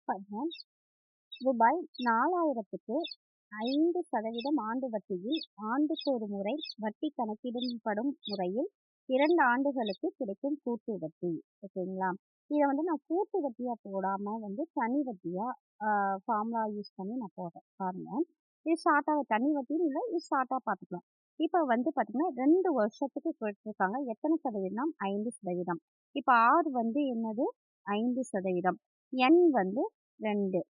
பாருங்க, ரூபாய் 4000க்கு 5% ஆண்டு வட்டியில் ஆண்டுக்கு ஒரு முறை வட்டி கணக்கிடப்படும் முறையில் 2 ஆண்டுகளுக்கு கிடைக்கும் கூட்டு வட்டி. ஓகேங்களா? இதை நான் கூட்டு வட்டியா போடாம தனி வட்டியா ஃபார்முலா யூஸ் பண்ணி நான் போடுறேன். பாருங்க, இது ஷார்ட்டாக தனி வட்டின்னு இல்லை, இது ஷார்ட்டாக பார்த்துக்கலாம். இப்போ பார்த்தீங்கன்னா 2 வருஷத்துக்கு கேட்டிருக்காங்க. எத்தனை சதவீதம்? 5%. இப்போ ஆர் என்னது? 5%. என் 2.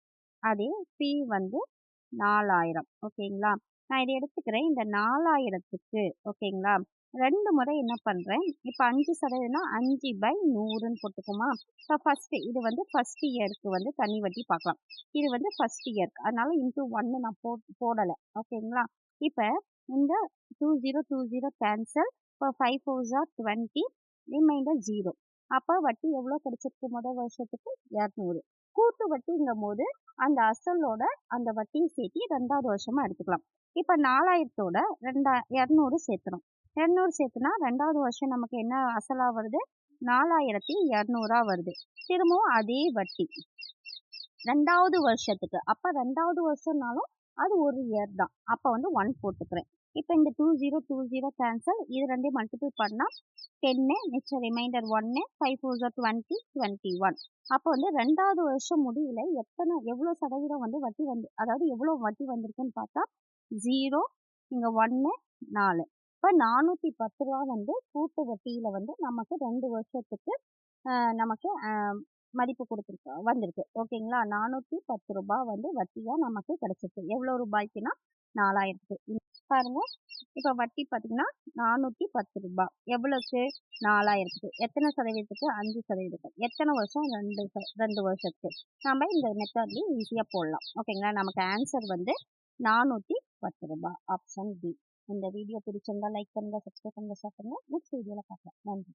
அதே பி 4000. ஓகேங்களா? நான் இதை எடுத்துக்கிறேன். இந்த 4000த்துக்கு ஓகேங்களா 2 முறை என்ன பண்ணுறேன், இப்போ 5% 5/100ன்னு போட்டுக்குமா? இப்போ ஃபஸ்ட்டு இது ஃபஸ்ட் இயருக்கு தனி வட்டி பார்க்கலாம். இது ஃபஸ்ட் இயருக்கு, அதனால இன்ட்டு 1 நான் போடலை. ஓகேங்களா? இப்போ இந்த 2020 கேன்சல். இப்போ 5 4s are 20, ரிமைண்டர் 0. அப்போ வட்டி எவ்வளோ கிடைச்சிருக்கு முதல் வருஷத்துக்கு? 200. கூட்டு வட்டிங்கும் போது அந்த அசலோட அந்த வட்டியை சேர்த்து 2வது வருஷமா எடுத்துக்கலாம். இப்போ 4000தோட 200 சேர்த்துறோம். 200 சேர்த்துனா 2வது வருஷம் நமக்கு என்ன அசலாக வருது? 4200 வருது. திரும்பவும் அதே வட்டி 2வது வருஷத்துக்கு. அப்போ 2வது வருஷம்னாலும் அது ஒரு இயர் தான். அப்போ 1 போட்டுக்கிறேன். இப்போ இந்த 2020 கேன்சல். இது 2 மல்டிபிள் பண்ணால் 10, மிச்சம் ரிமைண்டர் 1, 5 4s are 20, 21. அப்போ 2வது வருஷம் முடியல எவ்வளோ சதவீதம் வட்டி அதாவது எவ்வளோ வட்டி வந்திருக்குன்னு பார்த்தா 0, இங்கே 1, 4. இப்போ 410 ரூபா கூட்டு வட்டியில் நமக்கு 2 வருஷத்துக்கு நமக்கு மதிப்பு வந்திருக்கு. ஓகேங்களா? 410 ரூபாய் வட்டியாக நமக்கு கிடைச்சிருக்கு. எவ்வளோ ரூபாய்க்குன்னா 4000க்கு. பாருங்க, இப்போ வட்டி பார்த்தீங்கன்னா 410 ரூபாய். எவ்வளோக்கு? 4000க்கு. எத்தனை சதவீதத்துக்கு? 5%. எத்தனை வருஷம்? 2 வருஷத்துக்கு. நம்ம இந்த மெத்தட்லேயும் ஈஸியாக போடலாம். ஓகேங்களா? நமக்கு ஆன்சர் 410 ரூபாய். Option B. இந்த வீடியோ பிடிச்சிருந்தா லைக் பண்ணுங்க, சப்ஸ்கிரைப் பண்ணுங்க, ஷேர் பண்ணுங்க. நெக்ஸ்ட் வீடியோவில் பார்க்கலாம். நன்றி.